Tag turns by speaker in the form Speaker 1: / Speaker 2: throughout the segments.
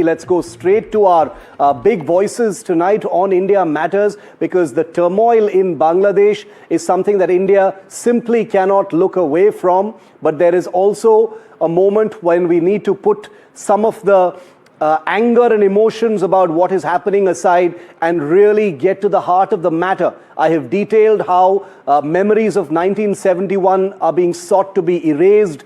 Speaker 1: Let's go straight to our big voices tonight on India Matters, because the turmoil in Bangladesh is something that India simply cannot look away from. But there is also a moment when we need to put some of the anger and emotions about what is happening aside and really get to the heart of the matter. I have detailed how memories of 1971 are being sought to be erased,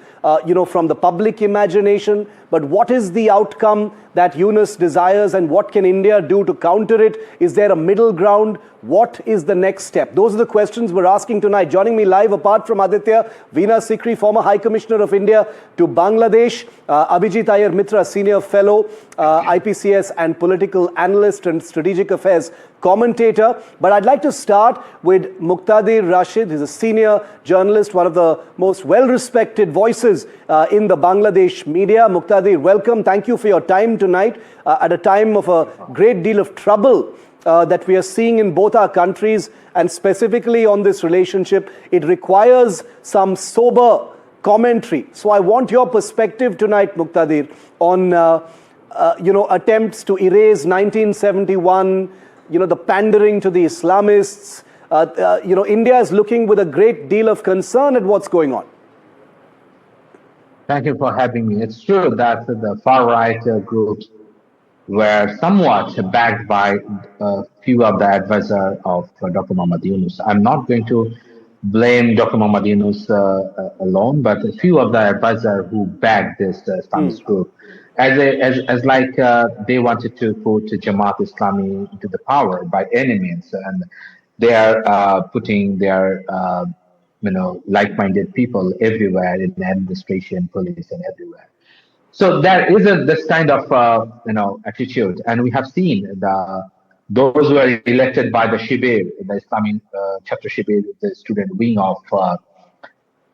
Speaker 1: from the public imagination. But what is the outcome that Yunus desires, and what can India do to counter it? Is there a middle ground? What is the next step? Those are the questions we're asking tonight. Joining me live, apart from Aditya, Veena Sikri, former High Commissioner of India to Bangladesh, Abhijit Iyer Mitra, Senior Fellow, IPCS and political analyst and strategic affairs commentator. But I'd like to start with Muqtadir Rashid. He's a senior journalist, one of the most well-respected voices in the Bangladesh media. Muqtadir, welcome. Thank you for your time tonight at a time of a great deal of trouble that we are seeing in both our countries, and specifically on this relationship. It requires some sober commentary. So I want your perspective tonight, Muqtadir, on attempts to erase 1971, the pandering to the Islamists. India is looking with a great deal of concern at what's going on.
Speaker 2: Thank you for having me. It's true that the far-right groups were somewhat backed by a few of the advisors of Dr. Muhammad Yunus. I'm not going to blame Dr. Muhammad Yunus alone, but a few of the advisors who backed this Islamist group, they wanted to put Jamaat Islami into the power by any means, and they are putting their like-minded people everywhere in the administration, police, and everywhere. So there is this kind of attitude, and we have seen those who are elected by the Shibir, the Islamic chapter Shibir, the student wing of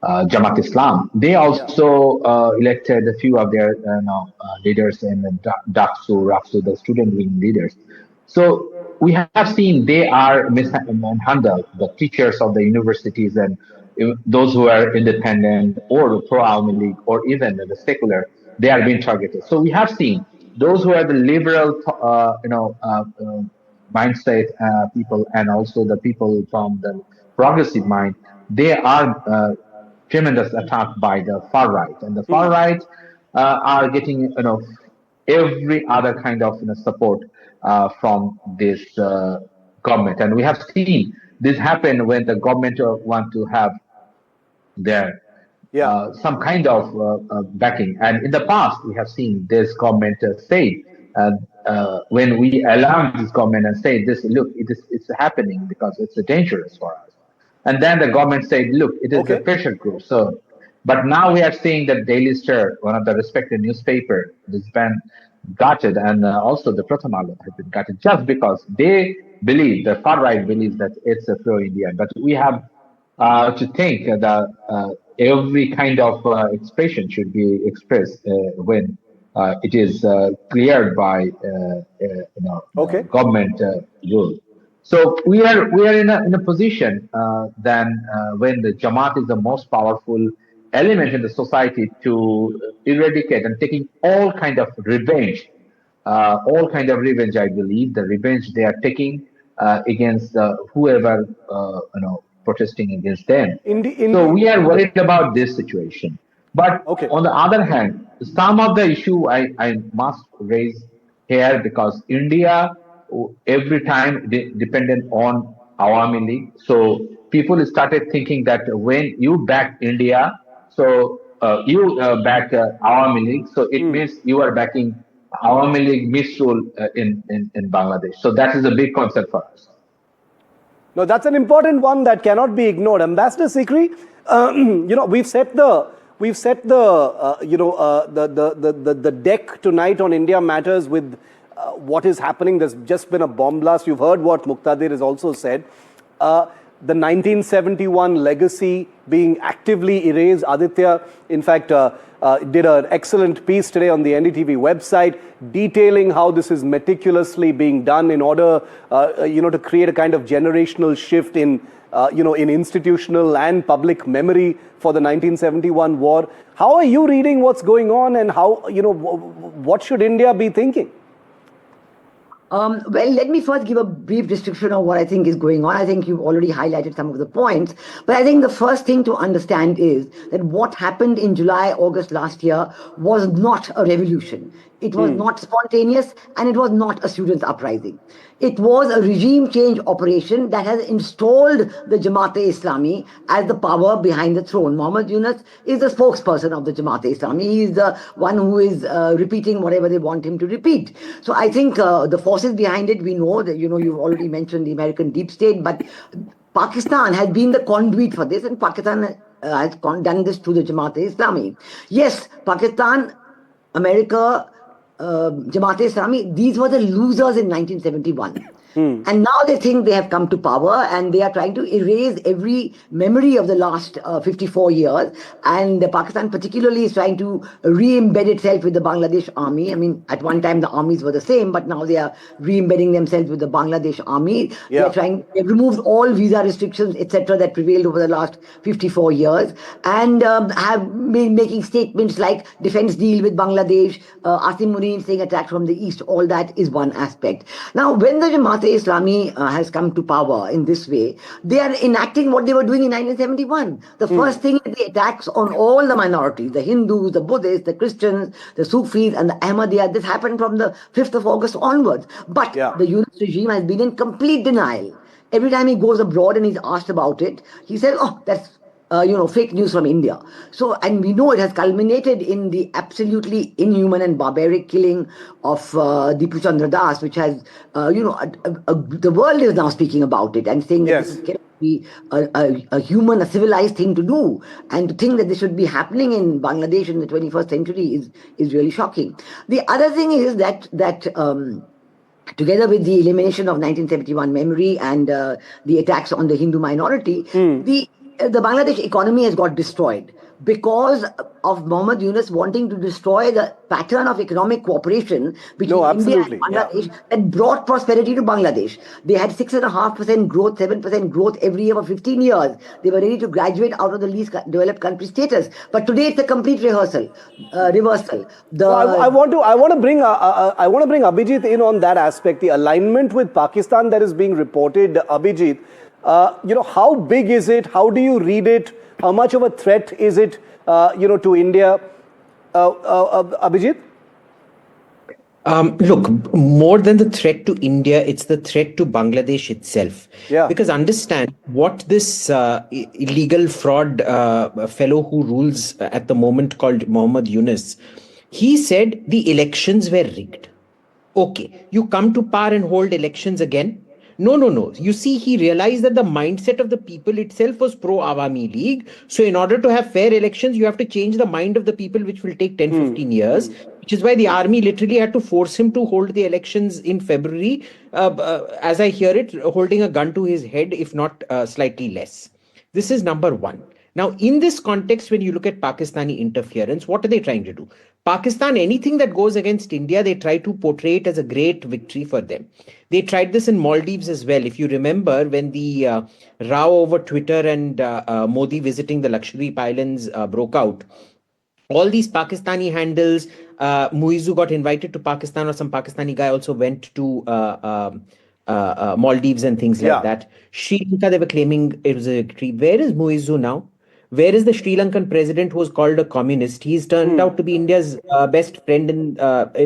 Speaker 2: Jamaat Islam. They also elected a few of their leaders in the Raksu, the student wing leaders. So we have seen they are mishandled, the teachers of the universities and those who are independent or pro-Awami League or even the secular. They are being targeted. So we have seen those who are the liberal, mindset people, and also the people from the progressive mind. They are tremendous attacked by the far right, and the far right are getting every other kind of support from this government. And we have seen this happen when the government want to have their some kind of backing. And in the past, we have seen this government say, when we alarmed this government and say, look, it's happening because it's dangerous for us. And then the government said, look, it is a pressure group. So, but now we are seeing that Daily Star, one of the respected newspaper, has been gutted, and also the Prathamal has been gutted just because they believe, the far right believes that it's a pro-Indian. But we have to think that every kind of expression should be expressed when it is cleared by government rule. So we are in a position then when the Jamaat is the most powerful element in the society to eradicate and taking all kind of revenge, I believe the revenge they are taking against whoever protesting against them. So we are worried about this situation. But on the other hand, some of the issue I must raise here, because India every time dependent on Awami League. So people started thinking that when you back India, so you back Awami League, so it means you are backing Awami League misrule in Bangladesh. So that is a big concern for us.
Speaker 1: No, that's an important one that cannot be ignored. Ambassador Sikri, we've set the deck tonight on India Matters with what is happening. There's just been a bomb blast. You've heard what Muqtadir has also said. the 1971 legacy being actively erased. Aditya, in fact, did an excellent piece today on the NDTV website detailing how this is meticulously being done in order, to create a kind of generational shift in, in institutional and public memory for the 1971 war. How are you reading what's going on, and how, what should India be thinking?
Speaker 3: Well, let me first give a brief description of what I think is going on. I think you've already highlighted some of the points, but I think the first thing to understand is that what happened in July, August last year was not a revolution. It was not spontaneous, and it was not a students' uprising. It was a regime change operation that has installed the Jamaat-e-Islami as the power behind the throne. Muhammad Yunus is the spokesperson of the Jamaat-e-Islami. He is the one who is repeating whatever they want him to repeat. So I think the forces behind it, we know that, you've already mentioned the American deep state, but Pakistan has been the conduit for this, and Pakistan has done this to the Jamaat-e-Islami. Yes, Pakistan, America, Jamaat-e-Islami, these were the losers in 1971. And now they think they have come to power, and they are trying to erase every memory of the last 54 years. And Pakistan particularly is trying to re-embed itself with the Bangladesh army. I mean, at one time the armies were the same, but now they are re-embedding themselves with the Bangladesh army.
Speaker 1: Yeah.
Speaker 3: They've removed all visa restrictions, etc., that prevailed over the last 54 years, and have been making statements like defense deal with Bangladesh, Asim Munir saying attack from the east. All that is one aspect. Now, when the Jamaat-e-Islami has come to power in this way, they are enacting what they were doing in 1971. The first thing is the attacks on all the minorities, the Hindus, the Buddhists, the Christians, the Sufis, and the Ahmadiyya. This happened from the 5th of August onwards. But the Yunus regime has been in complete denial. Every time he goes abroad and he's asked about it, he says, oh, that's fake news from India. So, and we know it has culminated in the absolutely inhuman and barbaric killing of Dipu Chandra Das, which has, the world is now speaking about it and saying that this cannot be a human, a civilized thing to do. And to think that this should be happening in Bangladesh in the 21st century is really shocking. The other thing is that together with the elimination of 1971 memory and the attacks on the Hindu minority, the Bangladesh economy has got destroyed because of Muhammad Yunus wanting to destroy the pattern of economic cooperation between India and Bangladesh that brought prosperity to Bangladesh. They had 6.5% growth, 7% growth every year for 15 years. They were ready to graduate out of the least developed country status. But today it's a complete reversal.
Speaker 1: So I want to bring Abhijit in on that aspect, the alignment with Pakistan that is being reported. Abhijit, how big is it? How do you read it? How much of a threat is it, to India? Abhijit?
Speaker 4: Look, more than the threat to India, it's the threat to Bangladesh itself.
Speaker 1: Yeah.
Speaker 4: Because understand what this illegal fraud fellow who rules at the moment called Muhammad Yunus, he said the elections were rigged. Okay, you come to power and hold elections again? No. You see, he realized that the mindset of the people itself was pro-Awami League. So in order to have fair elections, you have to change the mind of the people, which will take 10, 15 years, which is why the army literally had to force him to hold the elections in February, as I hear it, holding a gun to his head, if not slightly less. This is number one. Now, in this context, when you look at Pakistani interference, what are they trying to do? Pakistan, anything that goes against India, they try to portray it as a great victory for them. They tried this in Maldives as well. If you remember, when the row over Twitter and Modi visiting the Lakshadweep Islands broke out, all these Pakistani handles, Muizu got invited to Pakistan, or some Pakistani guy also went to Maldives and things like that. Sri Lanka, they were claiming it was a victory. Where is Muizu now? Where is the Sri Lankan president who was called a communist? He's turned out to be India's best friend in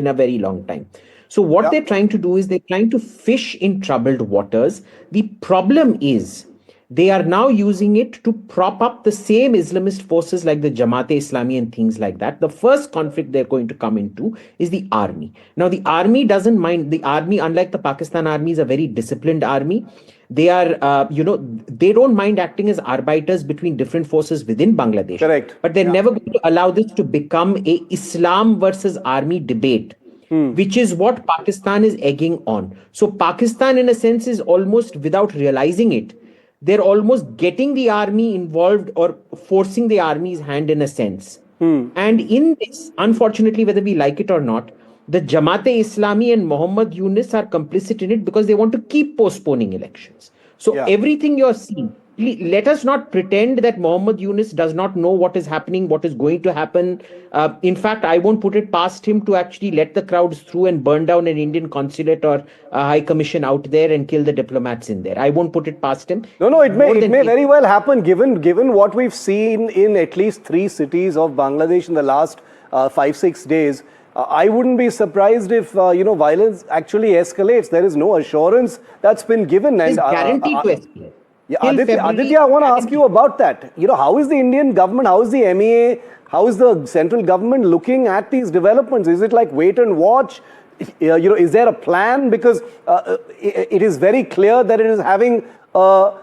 Speaker 4: a very long time. So what they're trying to do is they're trying to fish in troubled waters. The problem is they are now using it to prop up the same Islamist forces like the Jamaat-e-Islami and things like that. The first conflict they're going to come into is the army. Now, the army doesn't mind. The army, unlike the Pakistan army, is a very disciplined army. They are, they don't mind acting as arbiters between different forces within Bangladesh.
Speaker 1: Correct.
Speaker 4: But they're never going to allow this to become a Islam versus army debate, which is what Pakistan is egging on. So Pakistan, in a sense, is almost, without realizing it, they're almost getting the army involved or forcing the army's hand in a sense. And in this, unfortunately, whether we like it or not, the Jamaat-e-Islami and Muhammad Yunus are complicit in it because they want to keep postponing elections. So everything you're seeing, let us not pretend that Muhammad Yunus does not know what is happening, what is going to happen. In fact, I won't put it past him to actually let the crowds through and burn down an Indian consulate or a high commission out there and kill the diplomats in there. I won't put it past him.
Speaker 1: No, it may very well happen given what we've seen in at least 3 cities of Bangladesh in the last 5-6 days. I wouldn't be surprised if violence actually escalates. There is no assurance that's been given.
Speaker 4: It's guaranteed to escalate.
Speaker 1: Yeah, Aditya, I want to ask you about that. How is the Indian government, how is the MEA, how is the central government looking at these developments? Is it like wait and watch? Is there a plan? Because it is very clear that it is having a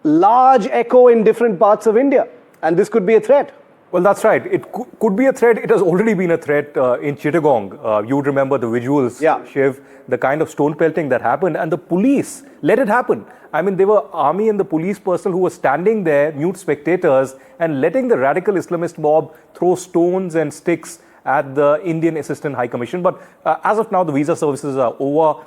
Speaker 1: large echo in different parts of India, and this could be a threat.
Speaker 5: Well, that's right. It could be a threat. It has already been a threat in Chittagong. You would remember the visuals, Shiv, the kind of stone pelting that happened, and the police let it happen. I mean, there were army and the police personnel who were standing there, mute spectators, and letting the radical Islamist mob throw stones and sticks at the Indian Assistant High Commission. But as of now, the visa services are over.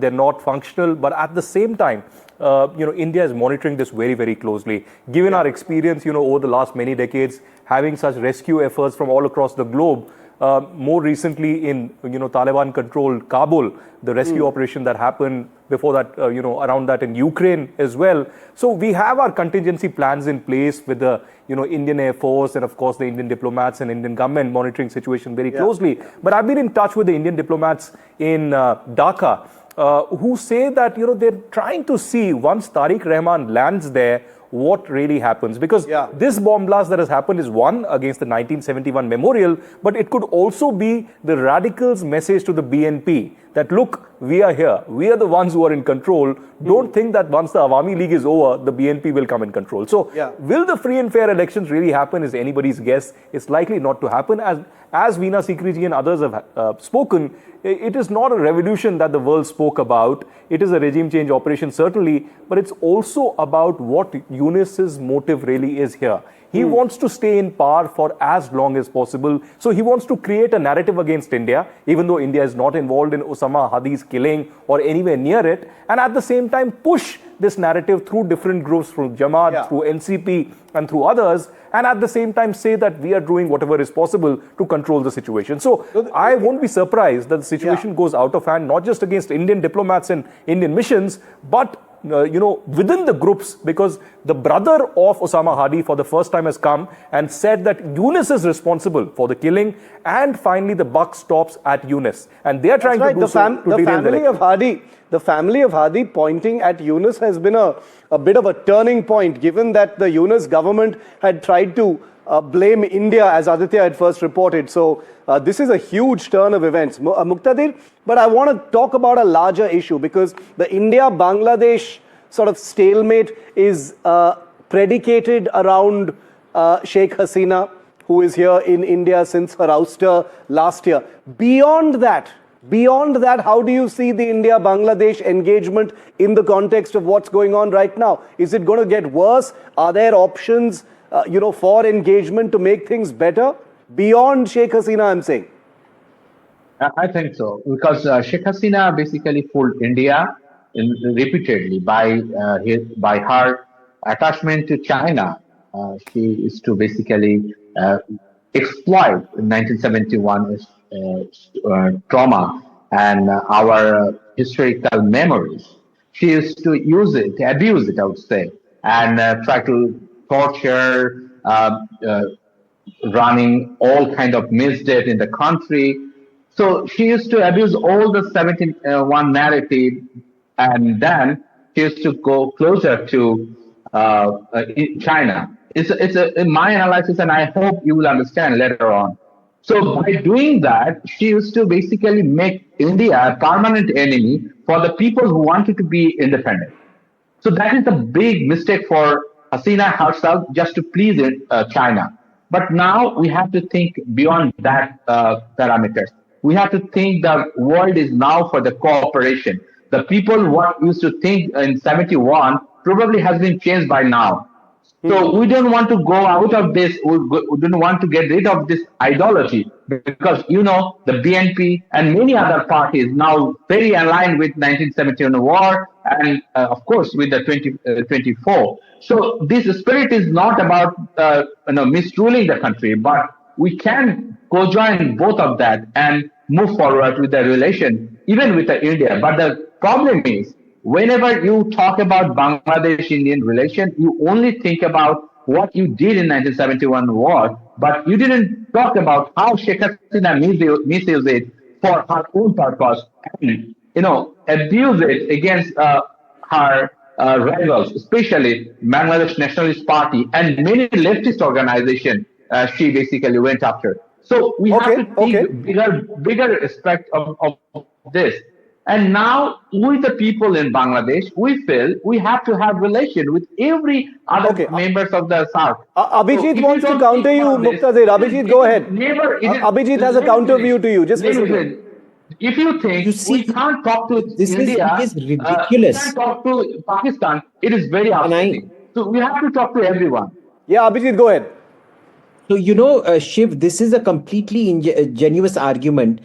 Speaker 5: They're not functional. But at the same time, India is monitoring this very, very closely. Given our experience, over the last many decades, having such rescue efforts from all across the globe, more recently in Taliban-controlled Kabul, the rescue operation that happened before that, around that in Ukraine as well. So we have our contingency plans in place with the Indian Air Force and of course the Indian diplomats and Indian government monitoring situation very closely. But I've been in touch with the Indian diplomats in Dhaka who say that they're trying to see once Tariq Rahman lands there what really happens, because this bomb blast that has happened is one against the 1971 memorial, but it could also be the radicals' message to the BNP that look, we are here, we are the ones who are in control. Don't think that once the Awami League is over, the BNP will come in control. So will the free and fair elections really happen is anybody's guess. It's likely not to happen. As Veena Sikriji and others have spoken, it is not a revolution that the world spoke about. It is a regime change operation, certainly, but it's also about what Yunus's motive really is here. He wants to stay in power for as long as possible. So he wants to create a narrative against India, even though India is not involved in Osama Hadi's killing or anywhere near it. And at the same time, push this narrative through different groups, through Jamaat, through NCP, and through others. And at the same time, say that we are doing whatever is possible to control the situation. So I won't be surprised that the situation goes out of hand, not just against Indian diplomats and Indian missions, but within the groups, because the brother of Osama Hadi for the first time has come and said that Yunus is responsible for the killing, and finally the buck stops at Yunus. And they are trying to do so to derail the election.
Speaker 1: The family of Hadi pointing at Yunus has been a bit of a turning point, given that the Yunus government had tried to blame India, as Aditya had first reported. So this is a huge turn of events. Muqtadir, but I want to talk about a larger issue, because the India-Bangladesh sort of stalemate is predicated around Sheikh Hasina, who is here in India since her ouster last year. Beyond that, how do you see the India-Bangladesh engagement in the context of what's going on right now? Is it going to get worse? Are there options for engagement to make things better beyond Sheikh Hasina, I'm saying?
Speaker 2: I think so, because Sheikh Hasina basically fooled India repeatedly by her attachment to China. She is to basically exploit 1971 trauma and our historical memories. She used to use it, abuse it, I would say, and try to torture, running all kind of misdeed in the country. So she used to abuse all the 71 narrative, and then she used to go closer to China. It's in my analysis, and I hope you will understand later on. So by doing that, she used to basically make India a permanent enemy for the people who wanted to be independent. So that is the big mistake for Hasina herself, just to please China. But now we have to think beyond that parameters. We have to think the world is now for the cooperation. The people what used to think in 71 probably has been changed by now. So we don't want to go out of this. We don't want to get rid of this idolatry because the BNP and many other parties now very aligned with 1971 war and of course with the 2024. So this spirit is not about misruling the country, but we can co-join both of that and move forward with the relation, even with India. But the problem is, whenever you talk about Bangladesh-Indian relation, you only think about what you did in 1971 war, but you didn't talk about how Sheikh Hasina misused it for her own purpose and, abuse it against her rivals, especially Bangladesh Nationalist Party and many leftist organizations she basically went after. So we have to take bigger aspect of this. And now, with the people in Bangladesh, we feel we have to have relation with every other members of the South.
Speaker 1: Abhijit wants to counter you, Muqtadir. Abhijit, go ahead. Abhijit has a counter view to you. Just listen.
Speaker 2: If you think we can't talk to India,
Speaker 4: is ridiculous.
Speaker 2: We can't talk to Pakistan, it is very upsetting. So we have to talk to everyone.
Speaker 1: Yeah, Abhijit, go ahead.
Speaker 4: So, Shiv, this is a completely ingenuous argument.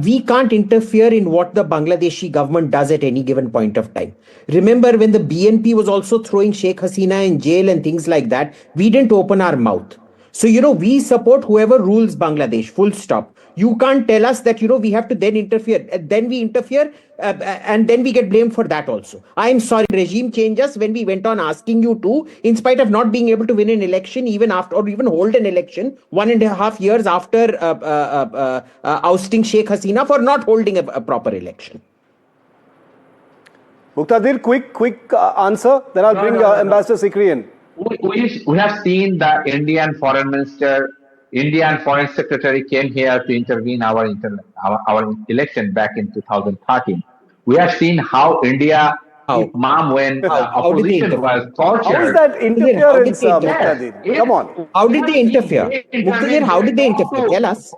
Speaker 4: We can't interfere in what the Bangladeshi government does at any given point of time. Remember when the BNP was also throwing Sheikh Hasina in jail and things like that, we didn't open our mouth. So, we support whoever rules Bangladesh, full stop. You can't tell us that, we have to then interfere. Then we interfere and then we get blamed for that also. I'm sorry, regime changes when we went on asking you to, in spite of not being able to win an election, even after, or even hold an election 1.5 years after ousting Sheikh Hasina for not holding a proper election.
Speaker 1: Muqtadir, quick answer. Then I'll bring Ambassador Sikri in.
Speaker 2: We have seen the Indian Foreign Minister, Indian Foreign Secretary came here to intervene our election back in 2013. We have seen how India, mom, when opposition was tortured.
Speaker 1: How is that interference, Muqtadir? Come on.
Speaker 4: How did they interfere? Muqtadir, how did they interfere? Tell us.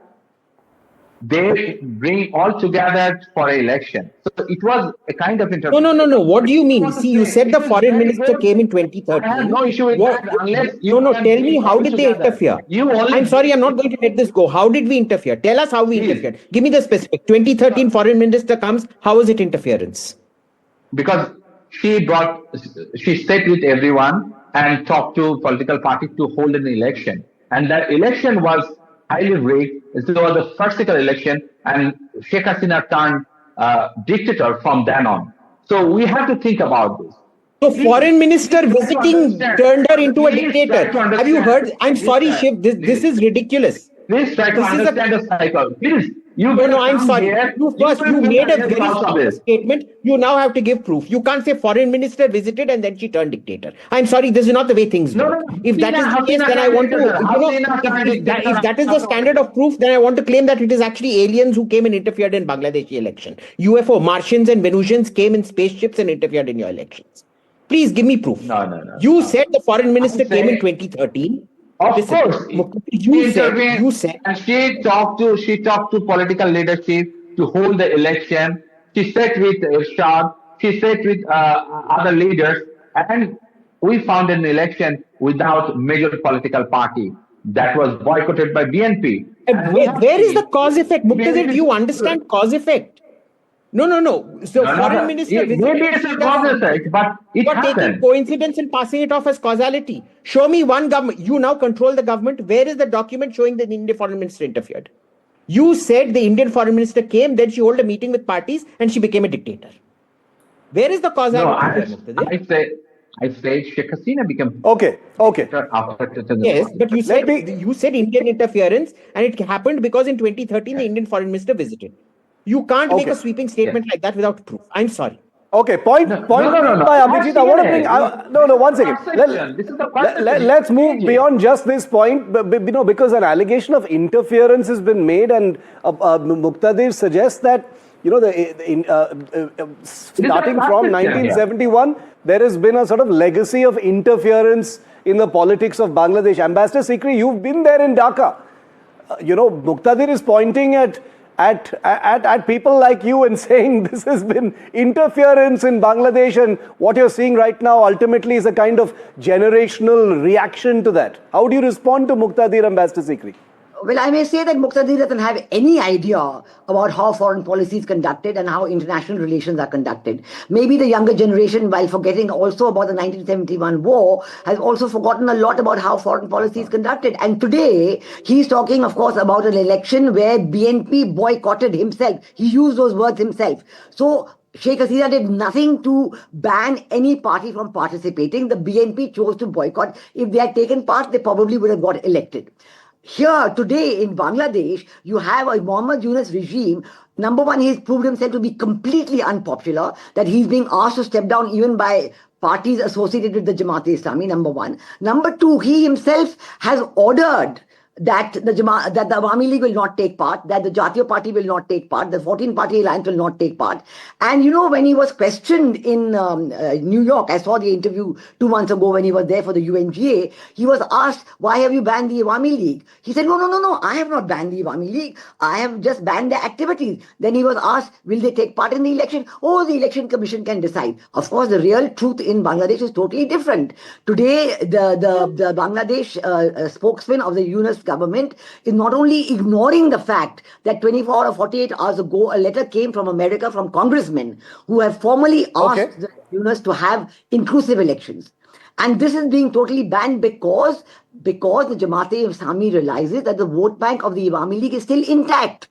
Speaker 2: They bring all together for an election. So it was a kind of interference.
Speaker 4: No. What do you mean? See, you said the foreign minister came in 2013.
Speaker 2: I have no issue with that unless you
Speaker 4: tell me, how did they interfere? I'm sorry, I'm not going to let this go. How did we interfere? Tell us how we interfered. Give me the specific. 2013 foreign minister comes. How was it interference?
Speaker 2: Because she sat with everyone and talked to political parties to hold an election. And that election was highly rigged. It was the farcical election, and Sheikh Hasina turned dictator from then on. So we have to think about this.
Speaker 4: So foreign minister visiting turned her into a dictator. Have you heard? I'm sorry, Shiv. This is ridiculous.
Speaker 2: Please try to understand the cycle. Please.
Speaker 4: No, I'm sorry. You made a very strong statement. You now have to give proof. You can't say foreign minister visited and then she turned dictator. I'm sorry, this is not the way things go. If that is the case, then I want to, if that is the standard of proof, then I want to claim that it is actually aliens who came and interfered in Bangladeshi election. UFO, Martians and Venusians came in spaceships and interfered in your elections. Please give me proof.
Speaker 2: No.
Speaker 4: You said the foreign minister came in 2013.
Speaker 2: Of course,
Speaker 4: you said,
Speaker 2: and she talked to political leadership to hold the election. She sat with Irshad. She sat with other leaders, and we found an election without major political party that was boycotted by BNP.
Speaker 4: Where is the cause effect? Muqtadir, do you understand cause effect? No. So foreign minister
Speaker 2: maybe it's a cause effect, but it happened.
Speaker 4: Taking coincidence and passing it off as causality. Show me one government. You now control the government. Where is the document showing that the Indian foreign minister interfered? You said the Indian foreign minister came, then she held a meeting with parties and she became a dictator. Where is the causality?
Speaker 2: No, I said Sheikh Hasina became
Speaker 1: okay.
Speaker 4: Yes, but you said Indian interference, and it happened because in 2013 the Indian foreign minister visited. You can't make a sweeping statement like that without proof. I'm sorry.
Speaker 1: Okay, point by Abhijit. I want to bring. One second. Let's move beyond just this point, because an allegation of interference has been made, and Muqtadir suggests that starting from 1971, there has been a sort of legacy of interference in the politics of Bangladesh. Ambassador Sikri, you've been there in Dhaka. Muqtadir is pointing at at people like you and saying this has been interference in Bangladesh, and what you're seeing right now ultimately is a kind of generational reaction to that. How do you respond to Muqtadir, Ambassador Sikri?
Speaker 3: Well, I may say that Muqtadir doesn't have any idea about how foreign policy is conducted and how international relations are conducted. Maybe the younger generation, while forgetting also about the 1971 war, has also forgotten a lot about how foreign policy is conducted. And today, he's talking, of course, about an election where BNP boycotted himself. He used those words himself. So, Sheikh Hasina did nothing to ban any party from participating. The BNP chose to boycott. If they had taken part, they probably would have got elected. Here, today in Bangladesh, you have a Muhammad Yunus regime. Number one, he's proved himself to be completely unpopular, that he's being asked to step down even by parties associated with the Jamaat-e-Islami, number one. Number two, he himself has ordered that the Awami League will not take part, that the Jatiya Party will not take part, the 14-party alliance will not take part. And you know, when he was questioned in New York, I saw the interview 2 months ago when he was there for the UNGA, he was asked, why have you banned the Awami League? He said, no, I have not banned the Awami League. I have just banned their activities. Then he was asked, will they take part in the election? Oh, the election commission can decide. Of course, the real truth in Bangladesh is totally different. Today, the Bangladesh spokesman of the Yunus government is not only ignoring the fact that 24 or 48 hours ago, a letter came from America from congressmen who have formally asked the Yunus to have inclusive elections. And this is being totally banned because the Jamaat-e-Islami realizes that the vote bank of the Awami League is still intact.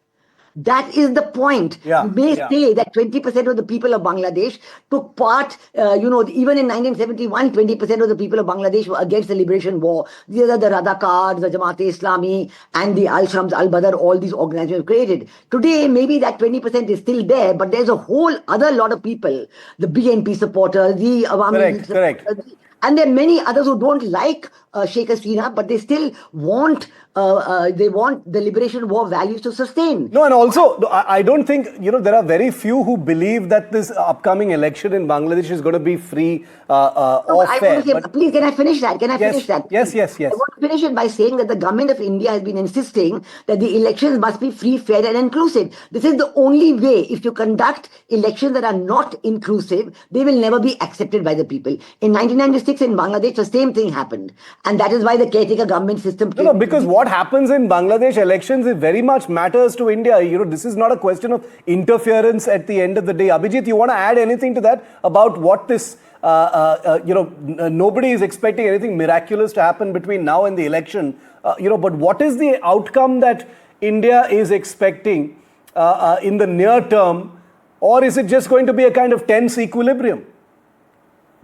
Speaker 3: That is the point. You may say that 20% of the people of Bangladesh took part, even in 1971, 20% of the people of Bangladesh were against the liberation war. These are the Radakars, the Jamaat-e-Islami, and the Al-Shams, Al-Badr, all these organizations created. Today, maybe that 20% is still there, but there's a whole other lot of people, the BNP supporters, the Awami League supporters, and there are many others who don't like Sheikh Hasina, but they still want the liberation war values to sustain.
Speaker 1: No, and also, I don't think, there are very few who believe that this upcoming election in Bangladesh is going to be free or fair.
Speaker 3: Please, can I finish that?
Speaker 1: Yes.
Speaker 3: I want to finish it by saying that the government of India has been insisting that the elections must be free, fair and inclusive. This is the only way. If you conduct elections that are not inclusive, they will never be accepted by the people. In 1996 in Bangladesh, the same thing happened. And that is why the caretaker government system...
Speaker 1: No, because what happens in Bangladesh elections, it very much matters to India. This is not a question of interference at the end of the day. Abhijit, you want to add anything to that about what this... nobody is expecting anything miraculous to happen between now and the election. But what is the outcome that India is expecting in the near term? Or is it just going to be a kind of tense equilibrium?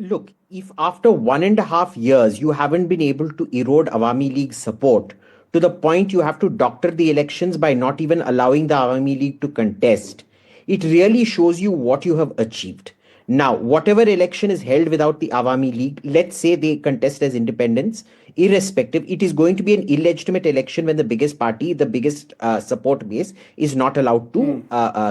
Speaker 4: Look, if after 1.5 years you haven't been able to erode Awami League support to the point you have to doctor the elections by not even allowing the Awami League to contest, it really shows you what you have achieved. Now, whatever election is held without the Awami League, let's say they contest as independents, irrespective, it is going to be an illegitimate election when the biggest party, the biggest support base is not allowed to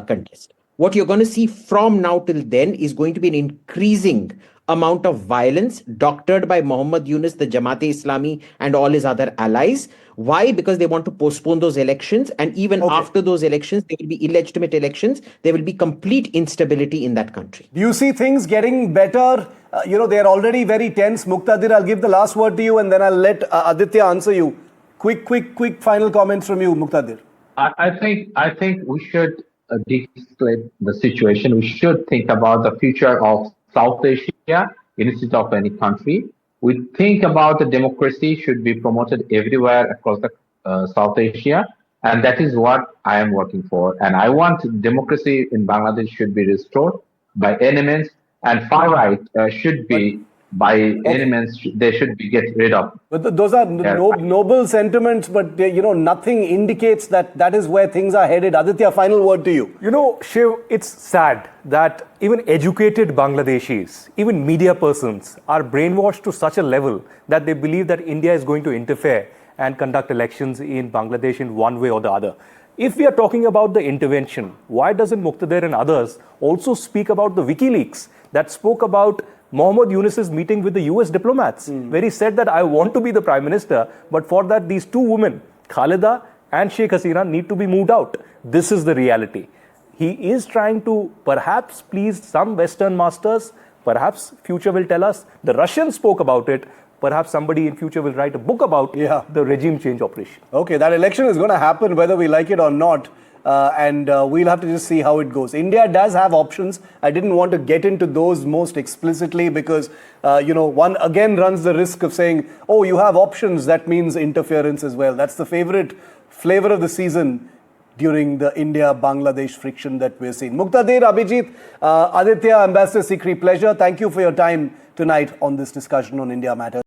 Speaker 4: contest. What you're going to see from now till then is going to be an increasing amount of violence doctored by Muhammad Yunus, the Jamaat-e-Islami and all his other allies. Why? Because they want to postpone those elections, and even after those elections, there will be illegitimate elections. There will be complete instability in that country.
Speaker 1: Do you see things getting better? They're already very tense. Muqtadir, I'll give the last word to you and then I'll let Aditya answer you. Quick final comments from you, Muqtadir.
Speaker 2: I think we should de-escalate the situation. We should think about the future of South Asia instead of any country. We think about the democracy should be promoted everywhere across the South Asia, and that is what I am working for. And I want democracy in Bangladesh should be restored by any means, and far right should be by any means they should be get rid of.
Speaker 1: But those are noble sentiments, but nothing indicates that that is where things are headed. Aditya, final word to you.
Speaker 5: Shiv, it's sad that even educated Bangladeshis, even media persons are brainwashed to such a level that they believe that India is going to interfere and conduct elections in Bangladesh in one way or the other. If we are talking about the intervention, why doesn't Muqtadir and others also speak about the WikiLeaks that spoke about Muhammad Yunus's meeting with the US diplomats, where he said that I want to be the Prime Minister, but for that these two women, Khalida and Sheikh Hasina need to be moved out. This is the reality. He is trying to perhaps please some Western masters. Perhaps future will tell us. The Russians spoke about it. Perhaps somebody in future will write a book about the regime change operation.
Speaker 1: Okay, that election is going to happen whether we like it or not. And we'll have to just see how it goes. India does have options. I didn't want to get into those most explicitly because, one again runs the risk of saying, oh, you have options. That means interference as well. That's the favorite flavor of the season during the India-Bangladesh friction that we're seeing. Muqtadir, Abhijit, Aditya, Ambassador Sikri, pleasure. Thank you for your time tonight on this discussion on India Matters.